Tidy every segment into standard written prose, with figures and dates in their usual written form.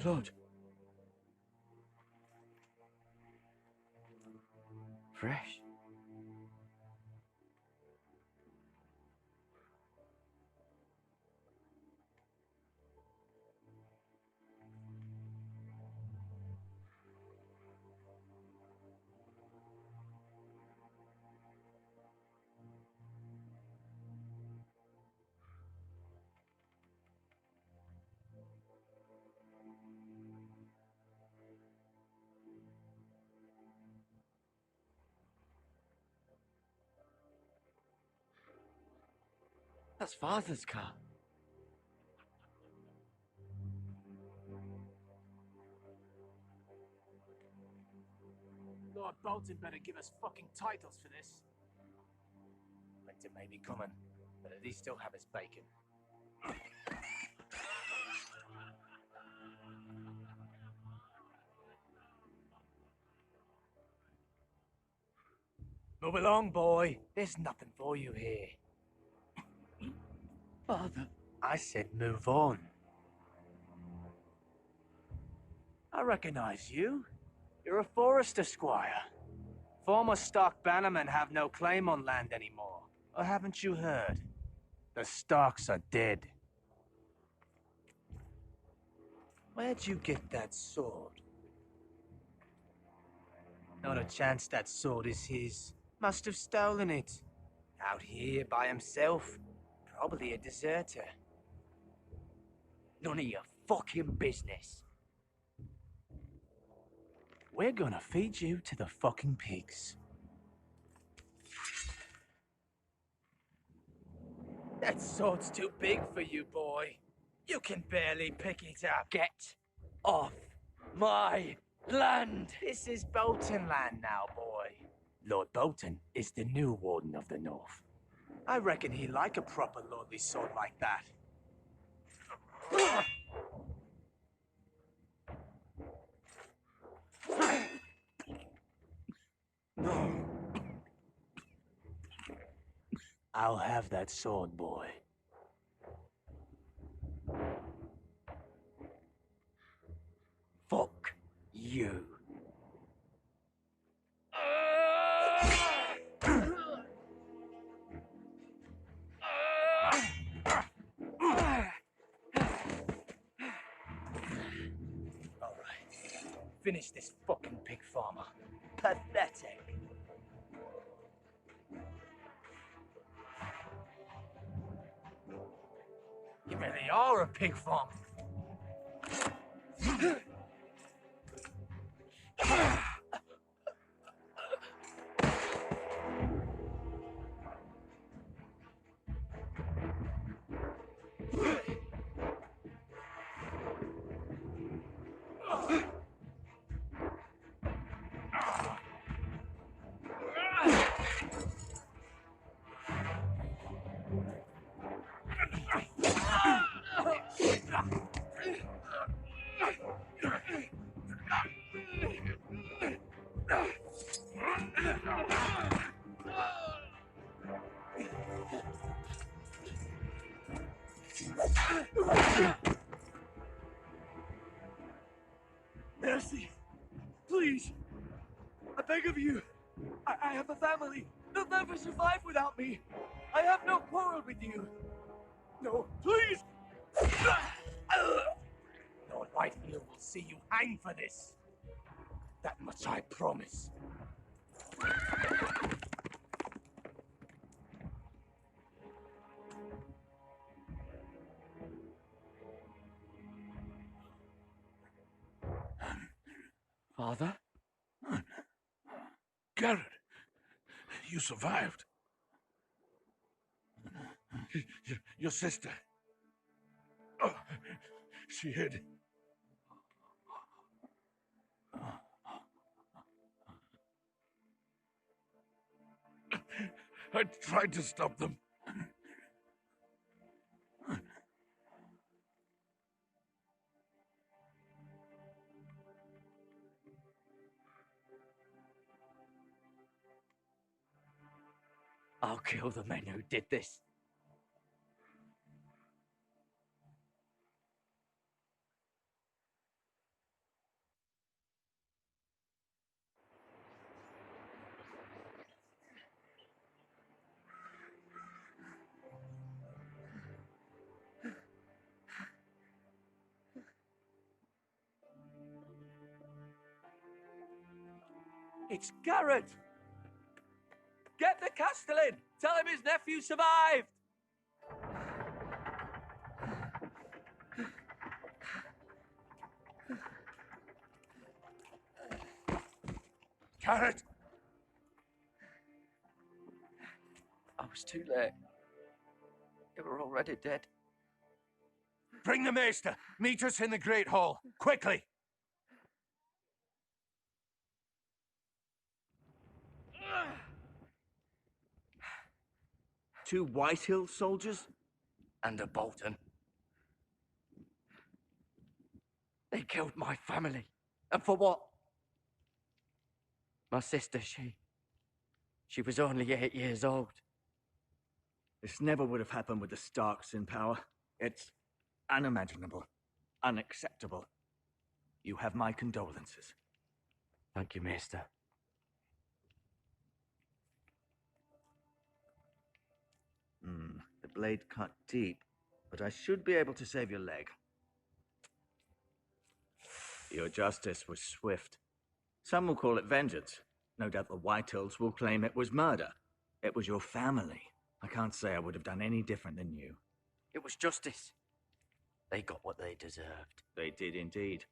Blood. Fresh. That's Father's car. Lord Bolton better give us fucking titles for this. Winter may be coming, but at least he'll have his bacon. Move along, boy. There's nothing for you here. Father. I said move on. I recognize you. You're a Forrester squire. Former stock bannermen have no claim on land anymore. Or haven't you heard? The Starks are dead. Where'd you get that sword? Not a chance that sword is his. Must have stolen it. Out here by himself. Probably a deserter. None of your fucking business. We're gonna feed you to the fucking pigs. That sword's too big for you, boy. You can barely pick it up. Get off my land! This is Bolton land now, boy. Lord Bolton is the new Warden of the North. I reckon he'd like a proper lordly sword like that. I'll have that sword, boy. Fuck you. Finish this fucking pig farmer. Pathetic. You really are a pig farmer. Mercy! Please! I beg of you! I have a family! They'll never survive without me! I have no quarrel with you! No, please! Lord Whitehill will see you hang for this. That much I promise. Father? Garrett, you survived. Your sister. Oh, she hid. I tried to stop them. I'll kill the men who did this. It's Garrett! Get the Castellan! Tell him his nephew survived! Garrett! I was too late. They were already dead. Bring the maester! Meet us in the Great Hall! Quickly! Two Whitehill soldiers? And a Bolton. They killed my family. And for what? My sister, she was only 8 years old. This never would have happened with the Starks in power. It's unimaginable. Unacceptable. You have my condolences. Thank you, Maester. The blade cut deep, but I should be able to save your leg. Your justice was swift. Some will call it vengeance. No doubt the Whitehills will claim it was murder. It was your family. I can't say I would have done any different than you. It was justice. They got what they deserved. They did indeed.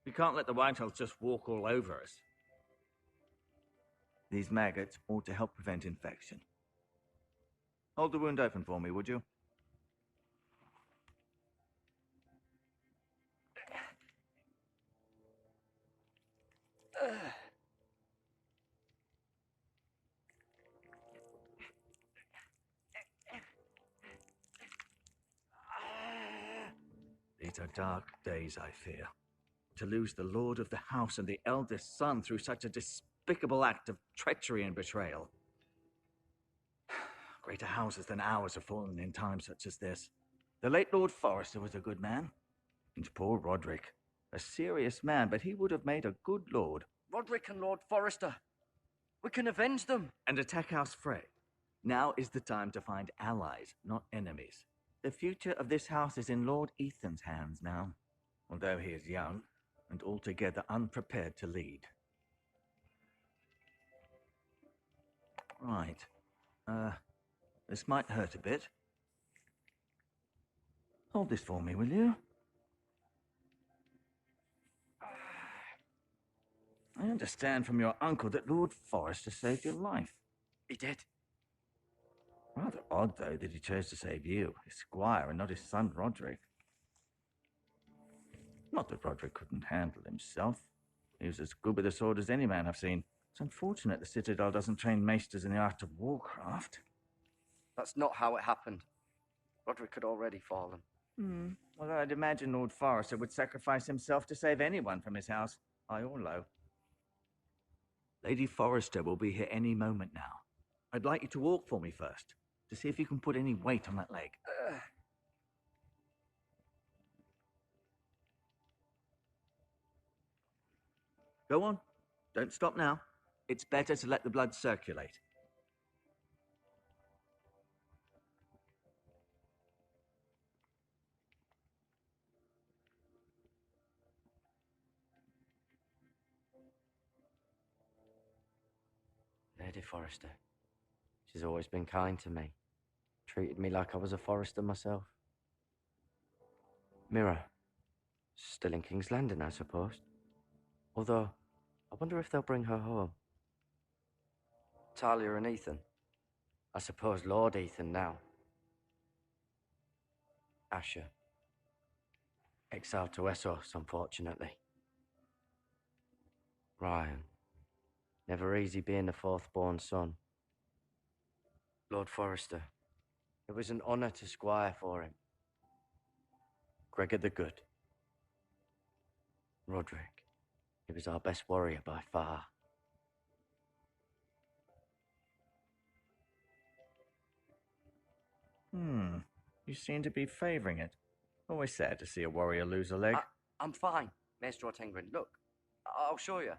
We can't let the Whitehills just walk all over us. These maggots ought to help prevent infection. Hold the wound open for me, would you? These are dark days, I fear. To lose the lord of the house and the eldest son through such a despicable act of treachery and betrayal. Greater houses than ours have fallen in times such as this. The late Lord Forrester was a good man. And poor Roderick. A serious man, but he would have made a good lord. Roderick and Lord Forrester. We can avenge them. And attack House Frey. Now is the time to find allies, not enemies. The future of this house is in Lord Ethan's hands now. Although he is young, and altogether unprepared to lead. Right. This might hurt a bit. Hold this for me, will you? I understand from your uncle that Lord Forrester saved your life. He did. Rather odd, though, that he chose to save you, his squire, and not his son Roderick. Not that Roderick couldn't handle himself. He was as good with a sword as any man I've seen. It's unfortunate the Citadel doesn't train maesters in the art of warcraft. That's not how it happened. Roderick had already fallen. Well, I'd imagine Lord Forrester would sacrifice himself to save anyone from his house, high or low. Lady Forrester will be here any moment now. I'd like you to walk for me first, to see if you can put any weight on that leg. Go on. Don't stop now. It's better to let the blood circulate. Lady Forrester. She's always been kind to me. Treated me like I was a Forrester myself. Mirror. Still in King's Landing, I suppose. Although, I wonder if they'll bring her home. Talia and Ethan. I suppose Lord Ethan now. Asher. Exiled to Essos, unfortunately. Ryan. Never easy being the fourth-born son. Lord Forrester. It was an honor to squire for him. Gregor the Good. Roderick. He was our best warrior by far. You seem to be favoring it. Always sad to see a warrior lose a leg. I'm fine, Maester Ortengrin. Look, I'll show you.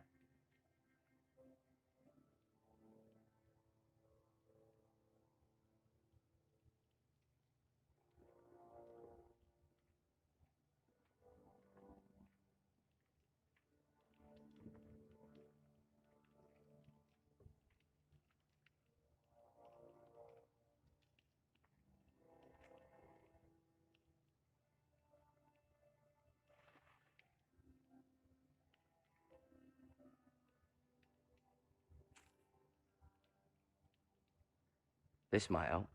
This might help.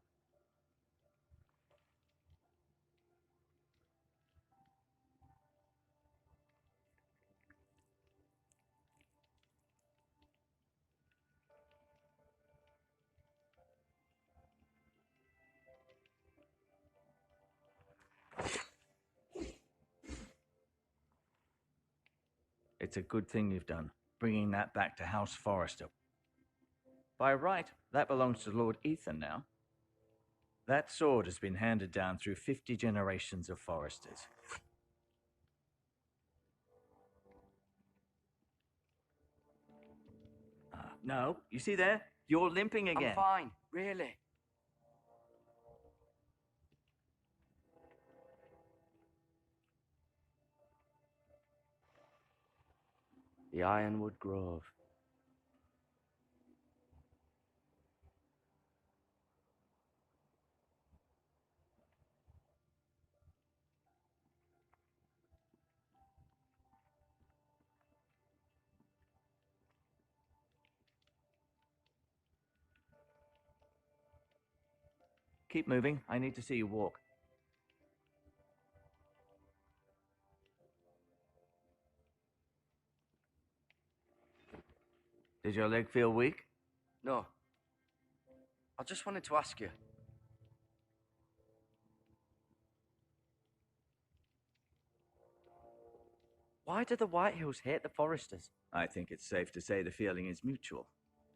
It's a good thing you've done, bringing that back to House Forrester. By right, that belongs to Lord Ethan now. That sword has been handed down through 50 generations of Forresters. No, you see there? You're limping again. I'm fine, really. The Ironwood Grove. Keep moving. I need to see you walk. Did your leg feel weak? No. I just wanted to ask you. Why do the Whitehills hate the Forresters? I think it's safe to say the feeling is mutual.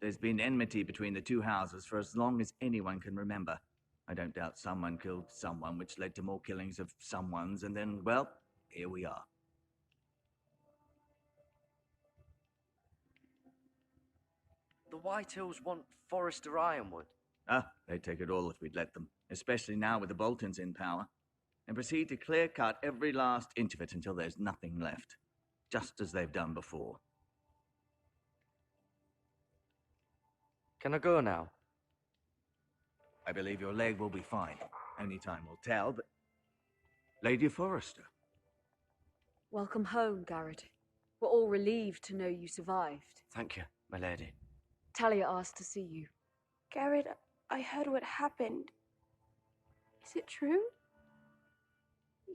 There's been enmity between the two houses for as long as anyone can remember. I don't doubt someone killed someone, which led to more killings of someones, and then, well, here we are. The Whitehills want Forrester Ironwood. They'd take it all if we'd let them, especially now with the Boltons in power, and proceed to clear-cut every last inch of it until there's nothing left, just as they've done before. Can I go now? I believe your leg will be fine. Only time will tell, but... Lady Forrester. Welcome home, Garrett. We're all relieved to know you survived. Thank you, my lady. Talia asked to see you. Garrett, I heard what happened. Is it true?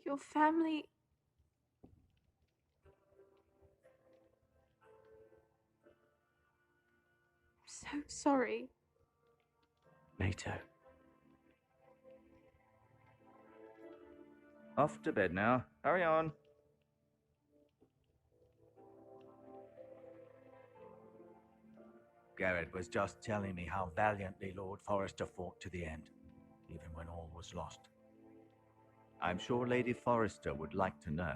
Your family... I'm so sorry. Me too. Off to bed now. Hurry on. Garrett was just telling me how valiantly Lord Forrester fought to the end, even when all was lost. I'm sure Lady Forrester would like to know.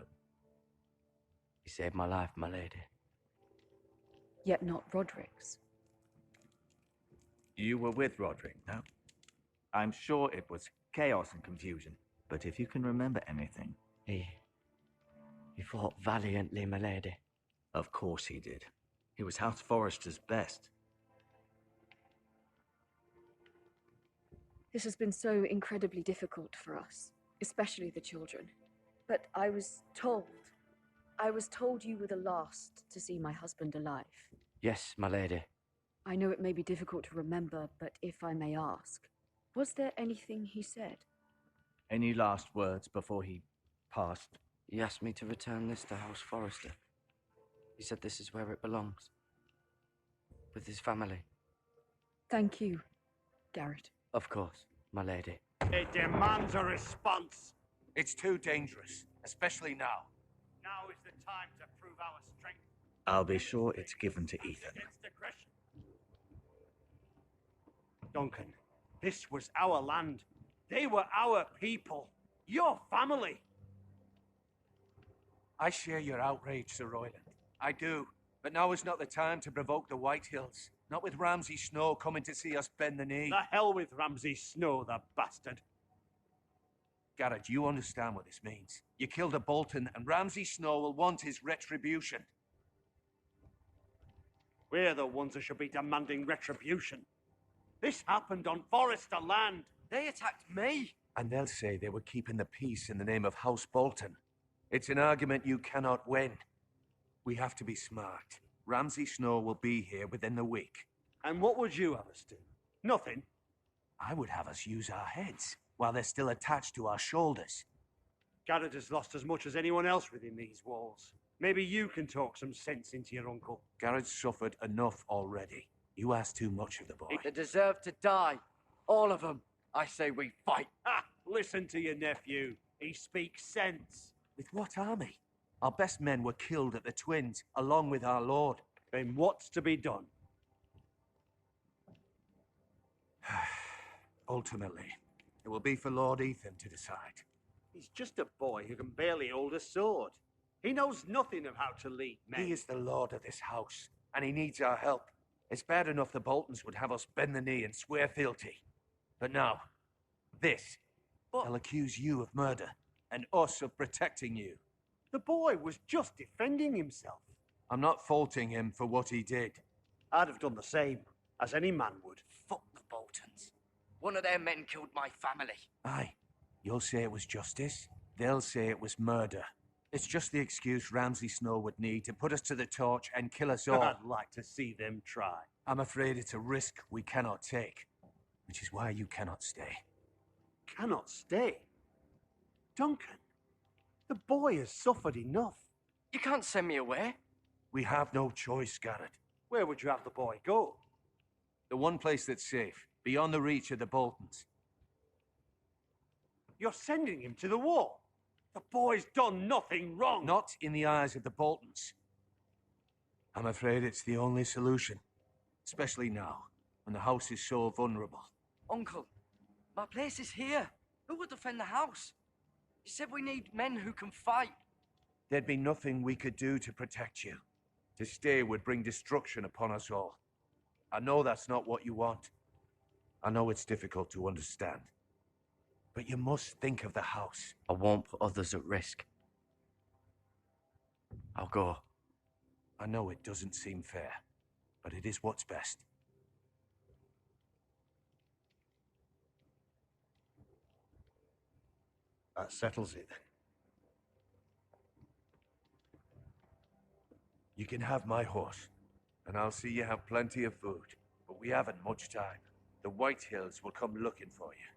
He saved my life, my lady. Yet not Roderick's. You were with Roderick, no? I'm sure it was chaos and confusion, but if you can remember anything... He fought valiantly, my lady. Of course he did. He was House Forrester's best. This has been so incredibly difficult for us, especially the children. But I was told you were the last to see my husband alive. Yes, my lady. I know it may be difficult to remember, but if I may ask, was there anything he said? Any last words before he passed? He asked me to return this to House Forrester. He said this is where it belongs. With his family. Thank you, Garrett. Of course, my lady. It demands a response. It's too dangerous, especially now. Now is the time to prove our strength. I'll be sure it's given to Ethan. Against aggression. Duncan, this was our land. They were our people. Your family. I share your outrage, Sir Royland. I do. But now is not the time to provoke the Whitehills. Not with Ramsay Snow coming to see us bend the knee. The hell with Ramsay Snow, the bastard. Garrett, you understand what this means. You killed a Bolton, and Ramsay Snow will want his retribution. We're the ones who should be demanding retribution. This happened on Forrester land. They attacked me! And they'll say they were keeping the peace in the name of House Bolton. It's an argument you cannot win. We have to be smart. Ramsay Snow will be here within the week. And what would you have us do? Nothing. I would have us use our heads while they're still attached to our shoulders. Garrett has lost as much as anyone else within these walls. Maybe you can talk some sense into your uncle. Garrett's suffered enough already. You ask too much of the boy. They deserve to die. All of them. I say we fight. Ha! Listen to your nephew. He speaks sense. With what army? Our best men were killed at the Twins, along with our lord. Then what's to be done? Ultimately, it will be for Lord Ethan to decide. He's just a boy who can barely hold a sword. He knows nothing of how to lead men. He is the lord of this house, and he needs our help. It's bad enough the Boltons would have us bend the knee and swear fealty. But now, this. They'll accuse you of murder, and us of protecting you. The boy was just defending himself. I'm not faulting him for what he did. I'd have done the same, as any man would. Fuck the Boltons. One of their men killed my family. Aye. You'll say it was justice. They'll say it was murder. It's just the excuse Ramsay Snow would need to put us to the torch and kill us all. I'd like to see them try. I'm afraid it's a risk we cannot take, which is why you cannot stay. Cannot stay? Duncan, the boy has suffered enough. You can't send me away. We have no choice, Garrett. Where would you have the boy go? The one place that's safe, beyond the reach of the Boltons. You're sending him to the war. The boy's done nothing wrong. Not in the eyes of the Boltons. I'm afraid it's the only solution. Especially now, when the house is so vulnerable. Uncle, my place is here. Who will defend the house? You said we need men who can fight. There'd be nothing we could do to protect you. To stay would bring destruction upon us all. I know that's not what you want. I know it's difficult to understand. But you must think of the house. I won't put others at risk. I'll go. I know it doesn't seem fair, but it is what's best. That settles it. You can have my horse, and I'll see you have plenty of food. But we haven't much time. The White Hills will come looking for you.